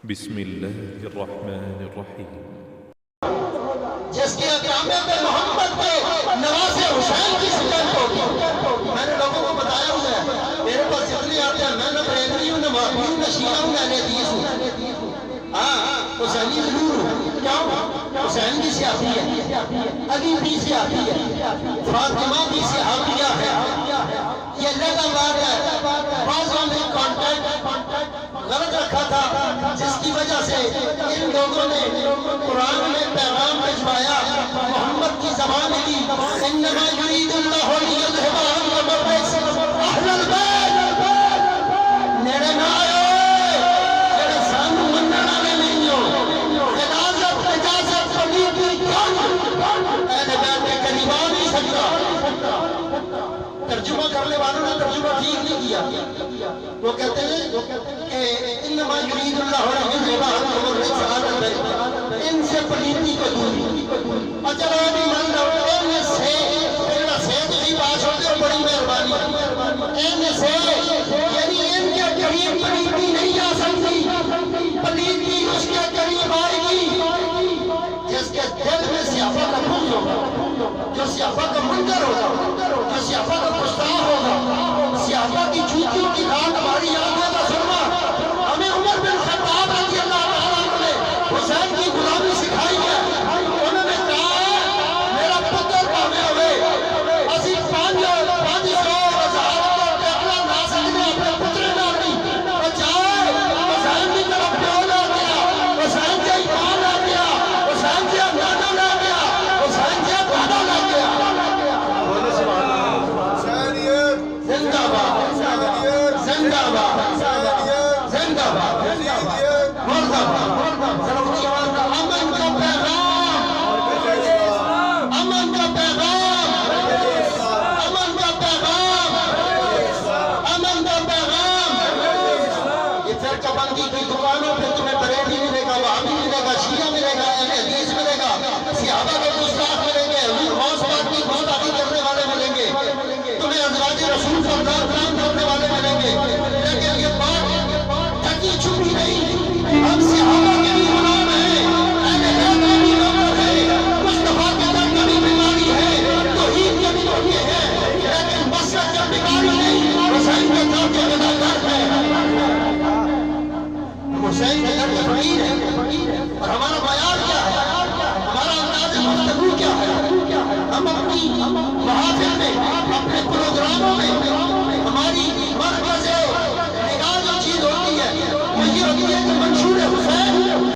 بسم الله الرحمن الرحيم. جس کی اقامت محمد کے نواز حسین کی سکن ہوگی. میں نے لوگوں کو بتایا ہوں میرے پاس جتنے آتے ہیں میں نہ بریلوی ہوں نہ وہابی ہوں نہ شیعہ ہوں نہ اہل حدیث ہوں. ہاں حسینی ضرور ہوں. کیوں؟ حسین بھی سیاسی ہے، علی بھی سیاسی ہے، فاطمہ بھی صحابیہ ہے. یہ اللہ کا بات ہے. بعضوں نے کانٹیکٹ غلط رکھا تھا جس کی وجہ سے ان لوگوں نے قرآن میں پیغام بھجوایا محمد کی زبان کی انما یرید اللہ لیذھب عنکم الرجس اہل البیت. نیڑے نہ آئے جڑے سانو منن والے نہیں ہو. اجازت پلیتی کن اہل بیت کے قریب آ نہیں سکتا. ترجمہ کرنے والوں نے ترجمہ ٹھیک نہیں کیا. وہ کہتے ہیں کہ انما یرید اللہ لیذھب عنکم الرجس اہل البیت، ان سے پلیتی کو دور. اور چلو بھی مان لو ان سے پہلا سے تھی بات ہوتے ہو بڑی مہربانی. ان سے یعنی ان کے قریب پلیتی نہیں آ سکتی. پلیتی اس کے قریب آئے گی جس کے دل میں سیافہ کا بغض ہوگا، جو سیافہ کا منکر ہوگا، جو سیافہ کا گستاخ ہوگا. سیافہ کی جوتیوں کی رات ہماری یاد ہے. ہمیں عمر بن خطاب رضی اللہ تعالیٰ عنہ نے حسین کی غلامی سکھائی ہے. انہوں نے کہا میرا پتر پاوے ہوئے اسی 500,000 ٹیکلا نہ سکنے اپنے پترے نہ نہیں بچائے. حسین کی طرف پیو نہ گیا، حسین کے ایمان نہ گیا، حسین کے اندازہ نہ گیا، حسین کے وعدہ نہ گیا. زندہ باد، زندہ باد، زندہ باد، مردہ باد. امن کا پیغام، امن کا پیغام، امن کا پیغام، امن کا پیغام. یہ فرقہ بندی کی دکانوں پہ تمہیں بریلوی ملے گا، وہابی ملے گا، شیعہ ملے گا، اہل حدیث ملے گا، صحابہ کے گستاخ ملیں گے، غوث پاک کی گستاخی کرنے والے ملیں گے، تمہیں ازواج رسول پر دار کام کرنے والے ملیں گے. لیکن یہ بات ڈھکی چھپی نہیں. ہم صحابہ کے بھی غلام ہیں، اہل بیت کے بھی نوکر ہیں، مصطفیٰ کے در کا بھی بیماری ہے، توحید کے بھی لوٹے ہیں. لیکن مسلک کا بیماری نہیں، حسین کے در کے اداکار ہیں. حسین کے در کے فقیر ہیں. اور ہمارا معیار کیا ہے؟ ہمارا انداز گفتگو کیا ہے؟ ہم اپنی